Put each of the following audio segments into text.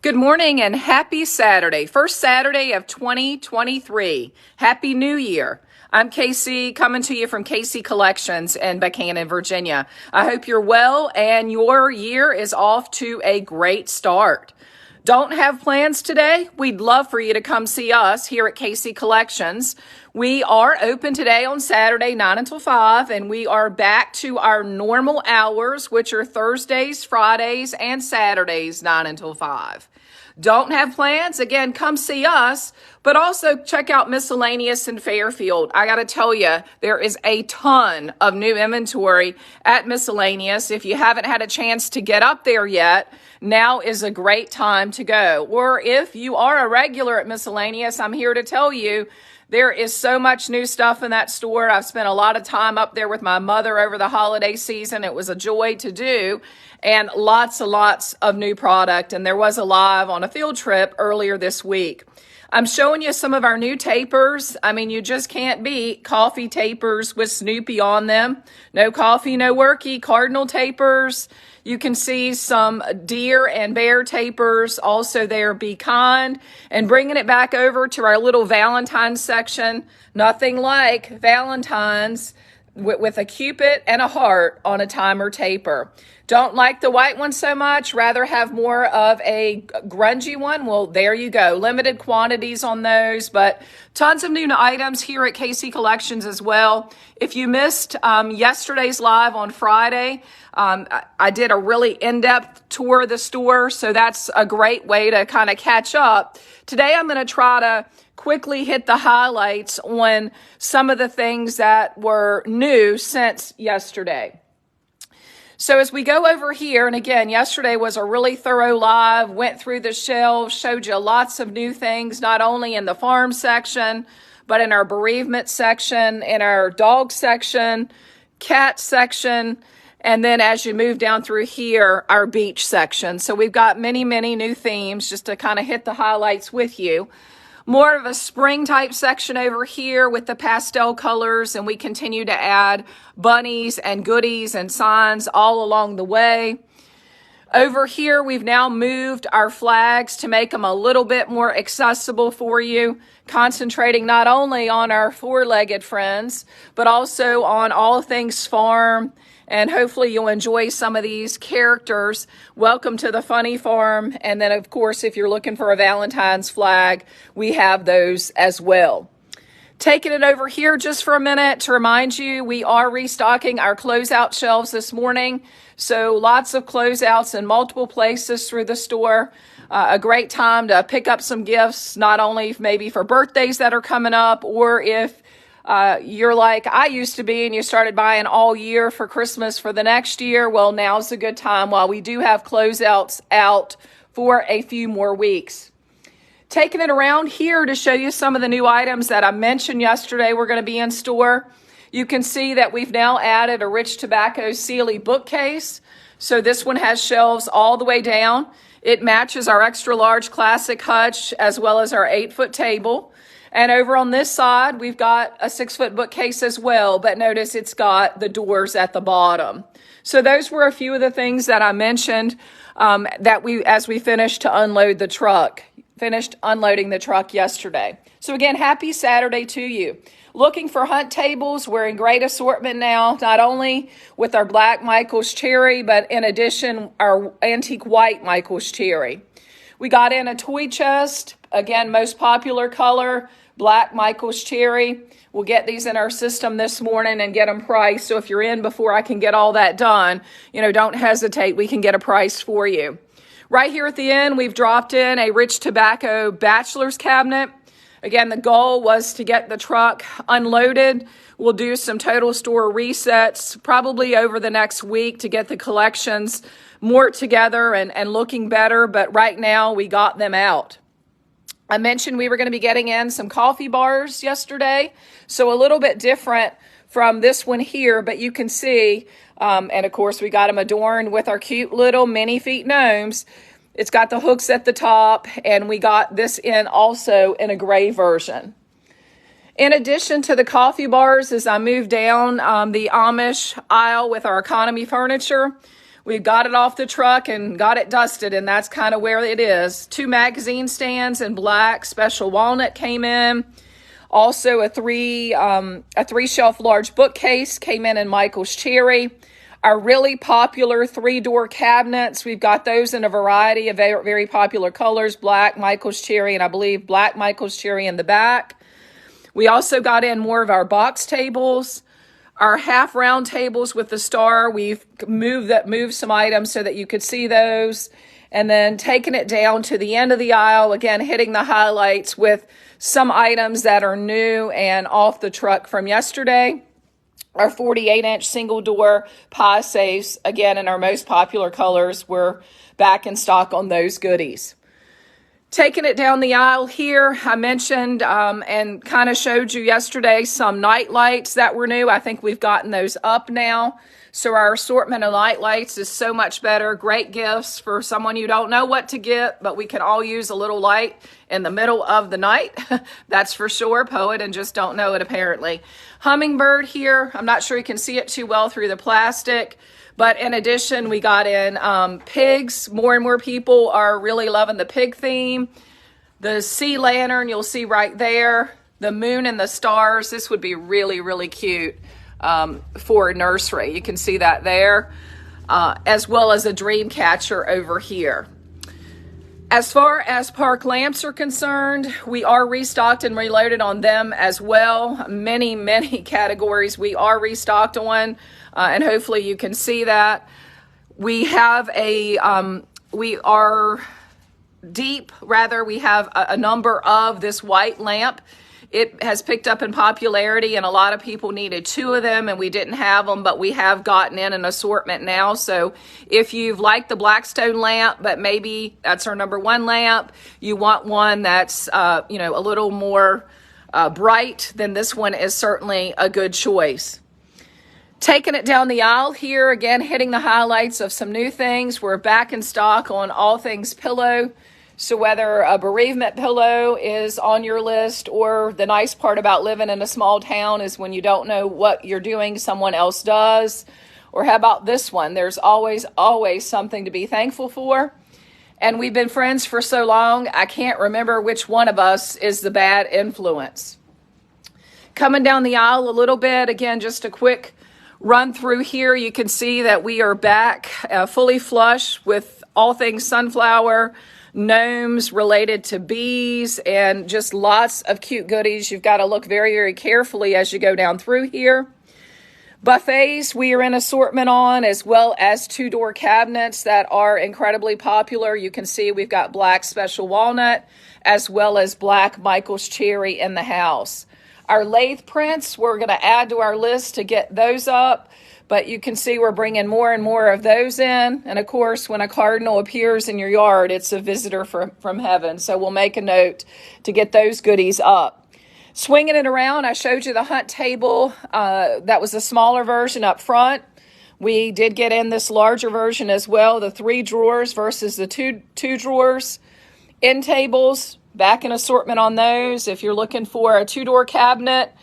Good morning and happy Saturday. First Saturday of 2023. Happy New Year. I'm Casey, coming to you from Casey Collections in Buchanan, Virginia. I hope you're well and your year is off to a great start. Don't have plans today? We'd love for you to come see us here at Casey Collections. We are open today on Saturday, 9 until 5, and we are back to our normal hours, which are Thursdays, Fridays, and Saturdays, 9 until 5. Don't have plans? Again, come see us, but also check out Miscellaneous in Fairfield. I got to tell you, there is a ton of new inventory at Miscellaneous. If you haven't had a chance to get up there yet, now is a great time to go. Or if you are a regular at Miscellaneous, I'm here to tell you, there is so much new stuff in that store. I've spent a lot of time up there with my mother over the holiday season. It was a joy to do, and lots of new product. And there was a live on a field trip earlier this week. I'm showing you some of our new tapers. I mean, you just can't beat coffee tapers with Snoopy on them. No coffee, no worky, cardinal tapers. You can see some deer and bear tapers also there. Be kind. And bringing it back over to our little Valentine's section. Nothing like Valentine's with a cupid and a heart on a timer taper. Don't like the white one so much, rather have more of a grungy one? Well, there you go. Limited quantities on those, but tons of new items here at Casey Collections as well. If you missed yesterday's live on Friday, I did a really in-depth tour of the store, so that's a great way to kind of catch up. Today I'm going to try to quickly hit the highlights on some of the things that were new since yesterday. So as we go over here, and again, yesterday was a really thorough live, went through the shelves, showed you lots of new things, not only in the farm section, but in our bereavement section, in our dog section, cat section, and then as you move down through here, our beach section. So we've got many new themes just to kind of hit the highlights with you. More of a spring type section over here with the pastel colors, and we continue to add bunnies and goodies and signs all along the way. Over here, we've now moved our flags to make them a little bit more accessible for you, concentrating not only on our four-legged friends, but also on all things farm. And hopefully you'll enjoy some of these characters. Welcome to the Funny Farm. And then, of course, if you're looking for a Valentine's flag, we have those as well. Taking it over here just for a minute to remind you, we are restocking our closeout shelves this morning. So lots of closeouts in multiple places through the store. A great time to pick up some gifts, not only maybe for birthdays that are coming up, or if you're like I used to be and you started buying all year for Christmas for the next year, well, now's a good time while we do have closeouts out for a few more weeks. Taking it around here to show you some of the new items that I mentioned yesterday we're going to be in store. You can see that we've now added a Rich Tobacco Sealy bookcase. So this one has shelves all the way down. It matches our extra large classic hutch as well as our 8-foot table. And over on this side, we've got a 6-foot bookcase as well, but notice it's got the doors at the bottom. So those were a few of the things that I mentioned as we finished unloading the truck yesterday. So again, happy Saturday to you. Looking for hunt tables, we're in great assortment now, not only with our black Michael's cherry, but in addition, our antique white Michael's cherry. We got in a toy chest, again, most popular color, black Michael's cherry. We'll get these in our system this morning and get them priced. So if you're in before I can get all that done, don't hesitate. We can get a price for you. Right here at the end, we've dropped in a Rich Tobacco bachelor's cabinet. Again, the goal was to get the truck unloaded. We'll do some total store resets probably over the next week to get the collections more together and looking better. But right now, we got them out. I mentioned we were going to be getting in some coffee bars yesterday, so a little bit different from this one here, but you can see, and of course we got them adorned with our cute little mini feet gnomes. It's got the hooks at the top, and we got this in also in a gray version. In addition to the coffee bars, as I move down the Amish aisle with our economy furniture, We got it off the truck and got it dusted, and that's kind of where it is. 2 magazine stands in black special walnut came in. Also a three shelf large bookcase came in Michael's cherry. Our really popular 3-door cabinets, we've got those in a variety of very, very popular colors, black, Michael's cherry, and I believe black Michael's cherry in the back. We also got in more of our box tables. Our half round tables with the star, we've moved some items so that you could see those. And then taking it down to the end of the aisle, again, hitting the highlights with some items that are new and off the truck from yesterday. Our 48-inch single door pie safes, again, in our most popular colors, we're back in stock on those goodies. Taking it down the aisle here, I mentioned and kind of showed you yesterday some night lights that were new. I think we've gotten those up now. So our assortment of night lights is so much better. Great gifts for someone you don't know what to get, but we can all use a little light in the middle of the night. That's for sure. Poet and just don't know it apparently. Hummingbird here. I'm not sure you can see it too well through the plastic. But in addition, we got in pigs. More and more people are really loving the pig theme. The sea lantern, you'll see right there. The moon and the stars. This would be really, really cute for a nursery. You can see that there. As well as a dream catcher over here. As far as park lamps are concerned, we are restocked and reloaded on them as well. Many, many categories we are restocked on, and hopefully you can see that. We have we have a number of this white lamp. It has picked up in popularity, and a lot of people needed 2 of them, and we didn't have them, but we have gotten in an assortment now. So if you've liked the Blackstone lamp, but maybe that's our number 1 lamp, you want one that's a little more bright, then this one is certainly a good choice. Taking it down the aisle here, again, hitting the highlights of some new things. We're back in stock on all things pillow. So whether a bereavement pillow is on your list, or the nice part about living in a small town is when you don't know what you're doing, someone else does. Or how about this one? There's always something to be thankful for. And we've been friends for so long, I can't remember which one of us is the bad influence. Coming down the aisle a little bit, again, just a quick run through here. You can see that we are back fully flush with all things sunflower, gnomes related to bees, and just lots of cute goodies. You've got to look very, very carefully as you go down through here. Buffets we are in assortment on, as well as 2-door cabinets that are incredibly popular. You can see we've got black special walnut as well as black Michael's cherry in the house. Our lathe prints, we're going to add to our list to get those up. But you can see we're bringing more and more of those in. And of course, when a cardinal appears in your yard, it's a visitor from heaven. So we'll make a note to get those goodies up. Swinging it around, I showed you the hunt table. That was a smaller version up front. We did get in this larger version as well, the 3 drawers versus the two drawers. End tables, back in assortment on those. If you're looking for a 2-door cabinet,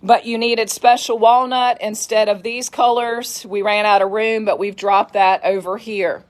but you needed special walnut instead of these colors, we ran out of room, but we've dropped that over here.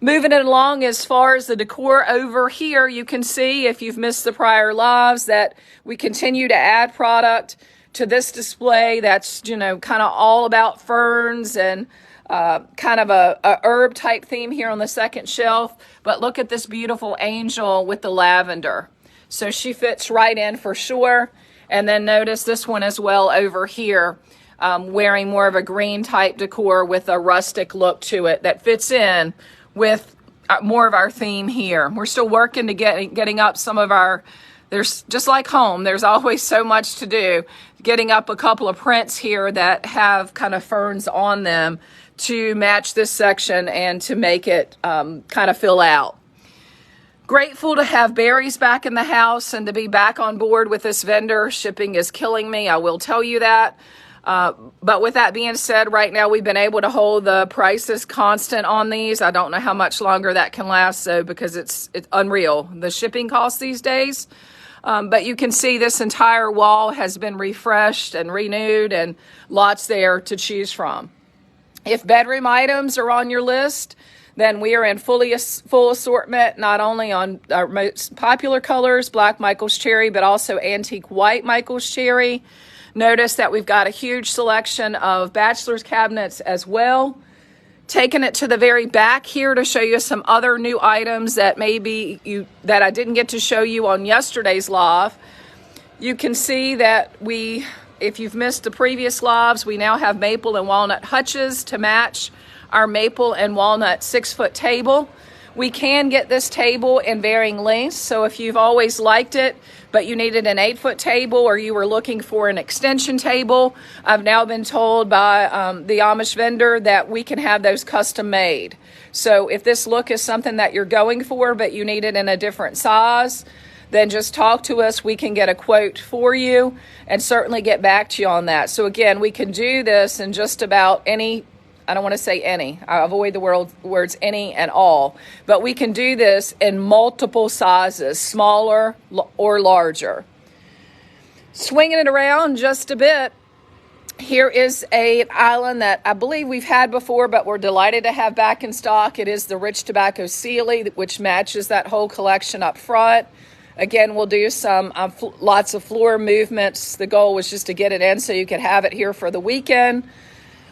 Moving it along, as far as the decor over here, you can see, if you've missed the prior lives, that we continue to add product to this display that's, kind of all about ferns and kind of a herb type theme here on the second shelf. But look at this beautiful angel with the lavender. So she fits right in for sure. And then notice this one as well over here, wearing more of a green type decor with a rustic look to it that fits in with more of our theme here. We're still working to getting up some of our, there's just like home, there's always so much to do. Getting up a couple of prints here that have kind of ferns on them to match this section and to make it kind of fill out. Grateful to have berries back in the house and to be back on board with this vendor. Shipping is killing me, I will tell you that. But with that being said, right now we've been able to hold the prices constant on these. I don't know how much longer that can last, so because it's unreal, the shipping costs these days. But you can see this entire wall has been refreshed and renewed, and lots there to choose from. If bedroom items are on your list, then we are in full assortment, not only on our most popular colors, Black Michael's Cherry, but also antique white Michael's Cherry. Notice that we've got a huge selection of bachelor's cabinets as well. Taking it to the very back here to show you some other new items that that I didn't get to show you on yesterday's live. You can see that if you've missed the previous lives, we now have maple and walnut hutches to match our maple and walnut 6-foot table. We can get this table in varying lengths, so if you've always liked it, but you needed an 8-foot table or you were looking for an extension table, I've now been told by the Amish vendor that we can have those custom made. So if this look is something that you're going for, but you need it in a different size, then just talk to us. We can get a quote for you and certainly get back to you on that. So again, we can do this in just about any, I don't want to say any, I avoid the words any and all, but we can do this in multiple sizes, smaller or larger. Swinging it around just a bit, here is an island that I believe we've had before, but we're delighted to have back in stock. It is the Rich Tobacco Sealy, which matches that whole collection up front. Again, we'll do some lots of floor movements. The goal was just to get it in so you could have it here for the weekend.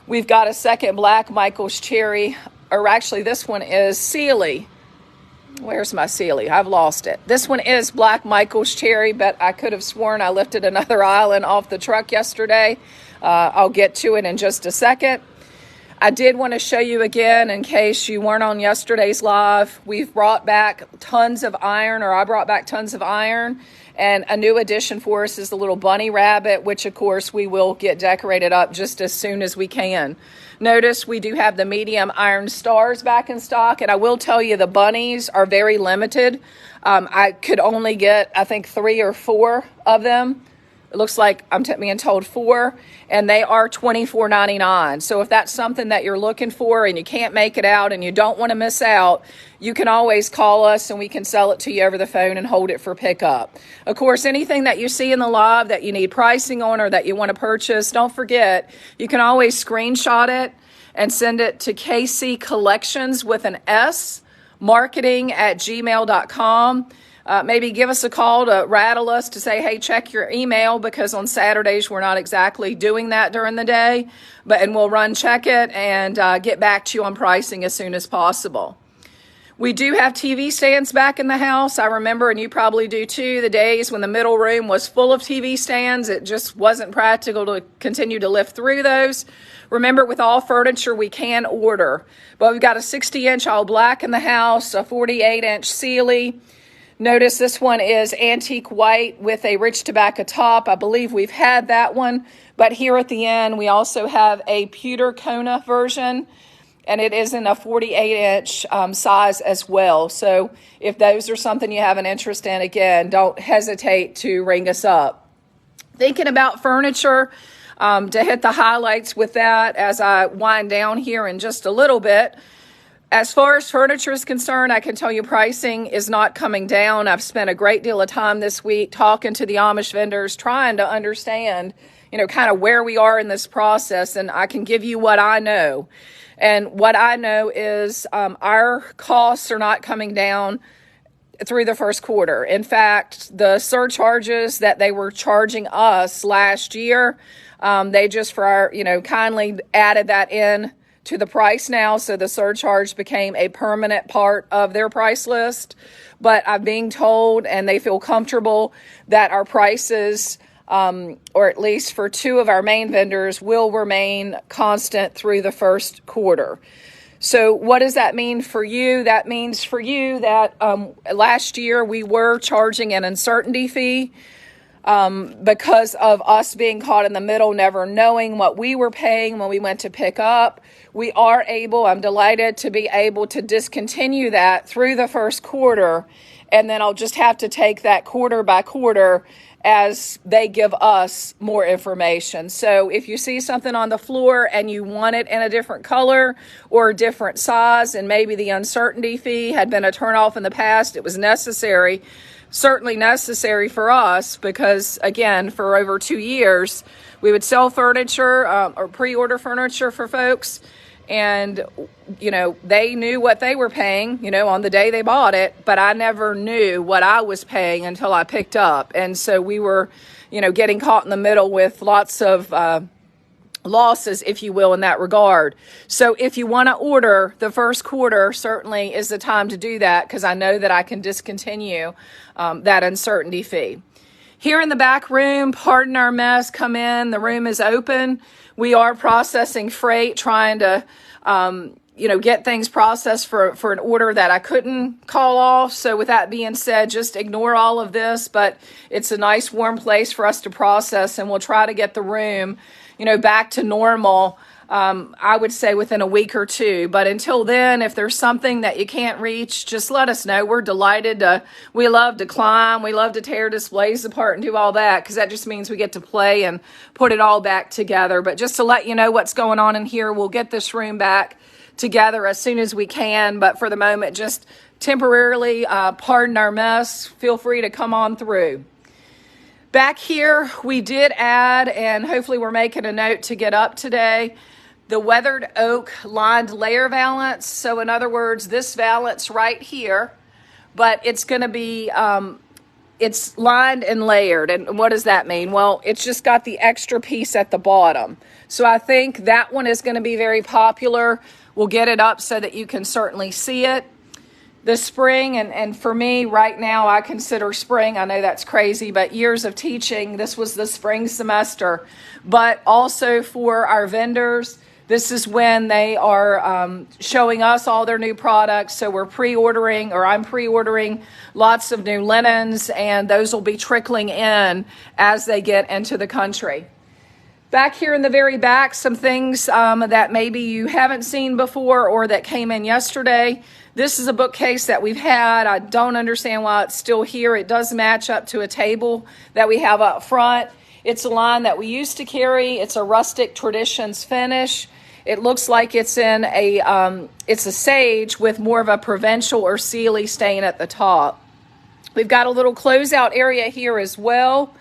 We've got a second Black Michael's Cherry, or actually this one is Sealy. Where's my Sealy? I've lost it. This one is Black Michael's Cherry, but I could have sworn I lifted another island off the truck yesterday. I'll get to it in just a second. I did want to show you again, in case you weren't on yesterday's live, we've brought back tons of iron, or I brought back tons of iron, and a new addition for us is the little bunny rabbit, which of course we will get decorated up just as soon as we can. Notice we do have the medium iron stars back in stock, and I will tell you the bunnies are very limited. I could only get, I think, 3 or 4 of them. It looks like I'm being told 4, and they are $24.99. So if that's something that you're looking for and you can't make it out and you don't want to miss out, you can always call us and we can sell it to you over the phone and hold it for pickup. Of course, anything that you see in the live that you need pricing on or that you want to purchase, don't forget, you can always screenshot it and send it to KC Collections with an S, marketing@gmail.com. Maybe give us a call to rattle us to say, hey, check your email, because on Saturdays we're not exactly doing that during the day, and we'll check it and get back to you on pricing as soon as possible. We do have TV stands back in the house. I remember, and you probably do too, the days when the middle room was full of TV stands. It just wasn't practical to continue to lift through those. Remember, with all furniture, we can order. But we've got a 60-inch all black in the house, a 48-inch Sealy. Notice this one is antique white with a Rich Tobacco top. I believe we've had that one. But here at the end, we also have a pewter Kona version, and it is in a 48-inch size as well. So if those are something you have an interest in, again, don't hesitate to ring us up. Thinking about furniture, to hit the highlights with that as I wind down here in just a little bit. As far as furniture is concerned, I can tell you pricing is not coming down. I've spent a great deal of time this week talking to the Amish vendors, trying to understand, kind of where we are in this process, and I can give you what I know. And what I know is our costs are not coming down through the first quarter. In fact, the surcharges that they were charging us last year, they just kindly added that in to the price now, so the surcharge became a permanent part of their price list. But I'm being told, and they feel comfortable, that our prices, or at least for 2 of our main vendors, will remain constant through the first quarter. So what does that mean for you? That means for you that last year we were charging an uncertainty fee because of us being caught in the middle, never knowing what we were paying when we went to pick up. We are able, I'm delighted to be able to discontinue that through the first quarter, and then I'll just have to take that quarter by quarter as they give us more information. So if you see something on the floor and you want it in a different color or a different size, and maybe the uncertainty fee had been a turnoff in the past, it was necessary, certainly necessary for us, because again, for over 2 years, we would sell furniture or pre-order furniture for folks, And, they knew what they were paying, on the day they bought it, but I never knew what I was paying until I picked up. And so we were, getting caught in the middle with lots of losses, if you will, in that regard. So if you want to order the first quarter, certainly is the time to do that, because I know that I can discontinue that uncertainty fee. Here in the back room, pardon our mess, come in. The room is open. We are processing freight, trying to, get things processed for an order that I couldn't call off. So with that being said, just ignore all of this, but it's a nice warm place for us to process, and we'll try to get the room, back to normal, I would say within a week or two. But until then, if there's something that you can't reach, just let us know. We're delighted we love to climb. We love to tear displays apart and do all that, because that just means we get to play and put it all back together. But just to let you know what's going on in here, we'll get this room back together as soon as we can. But for the moment, just temporarily, pardon our mess. Feel free to come on through. Back here, we did add, and hopefully we're making a note to get up today, the weathered oak lined layer valance. So in other words, this valance right here, but it's going to be, it's lined and layered. And what does that mean? Well, it's just got the extra piece at the bottom. So I think that one is going to be very popular. We'll get it up so that you can certainly see it. The spring, and for me right now, I consider spring, I know that's crazy, but years of teaching, this was the spring semester. But also for our vendors, this is when they are showing us all their new products. So we're pre-ordering, or I'm pre-ordering lots of new linens, and those will be trickling in as they get into the country. Back here in the very back, some things that maybe you haven't seen before or that came in yesterday. This is a bookcase that we've had. I don't understand why it's still here. It does match up to a table that we have up front. It's a line that we used to carry. It's a rustic traditions finish. It looks like it's in it's a sage with more of a provincial or Sealy stain at the top. We've got a little closeout area here as well.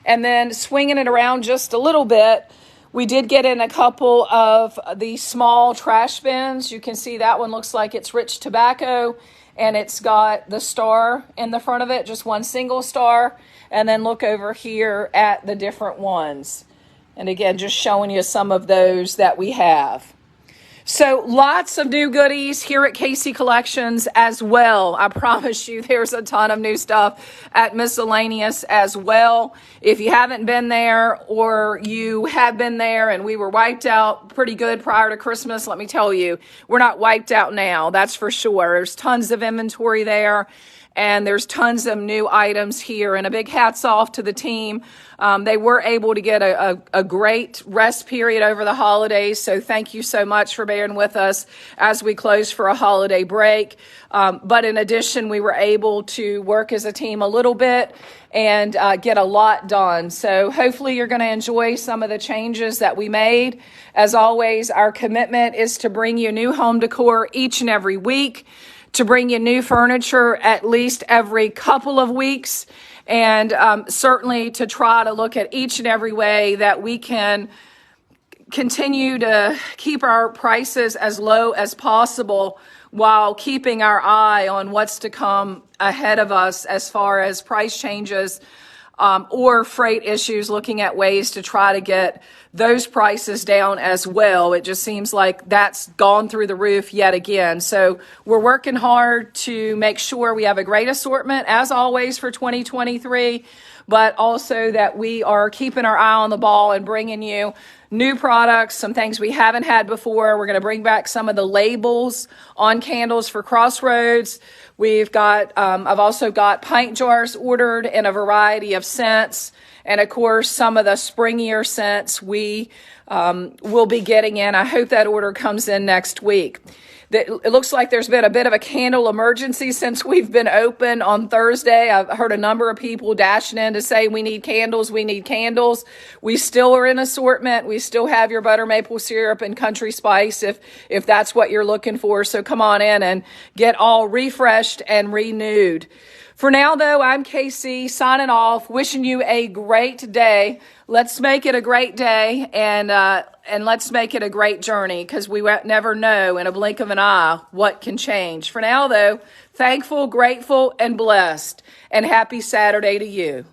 And then swinging it around just a little bit, we did get in a couple of the small trash bins. You can see that one looks like it's rich tobacco, and it's got the star in the front of it, just one single star. And then look over here at the different ones. And again, just showing you some of those that we have. So lots of new goodies here at KC Collections as well. I promise you there's a ton of new stuff at Miscellaneous as well. If you haven't been there, or you have been there and we were wiped out pretty good prior to Christmas, let me tell you, we're not wiped out now, that's for sure. There's tons of inventory there. And there's tons of new items here, and a big hats off to the team. They were able to get a great rest period over the holidays, so thank you so much for bearing with us as we close for a holiday break. But in addition, we were able to work as a team a little bit and get a lot done. So hopefully you're going to enjoy some of the changes that we made. As always, our commitment is to bring you new home decor each and every week, to bring you new furniture at least every couple of weeks, and certainly to try to look at each and every way that we can continue to keep our prices as low as possible while keeping our eye on what's to come ahead of us as far as price changes or freight issues, looking at ways to try to get those prices down as well. It just seems like that's gone through the roof yet again. So we're working hard to make sure we have a great assortment, as always, for 2023, but also that we are keeping our eye on the ball and bringing you new products, some things we haven't had before. We're going to bring back some of the labels on candles for Crossroads. We've got, I've also got pint jars ordered in a variety of scents. And of course, some of the springier scents we will be getting in. I hope that order comes in next week. It looks like there's been a bit of a candle emergency since we've been open on Thursday. I've heard a number of people dashing in to say we need candles, we need candles. We still are in assortment. We still have your butter maple syrup and country spice if that's what you're looking for. So come on in and get all refreshed and renewed. For now, though, I'm KC signing off, wishing you a great day. let's make it a great day, and let's make it a great journey, because we never know in a blink of an eye what can change. For now, though, thankful, grateful, and blessed, and happy Saturday to you.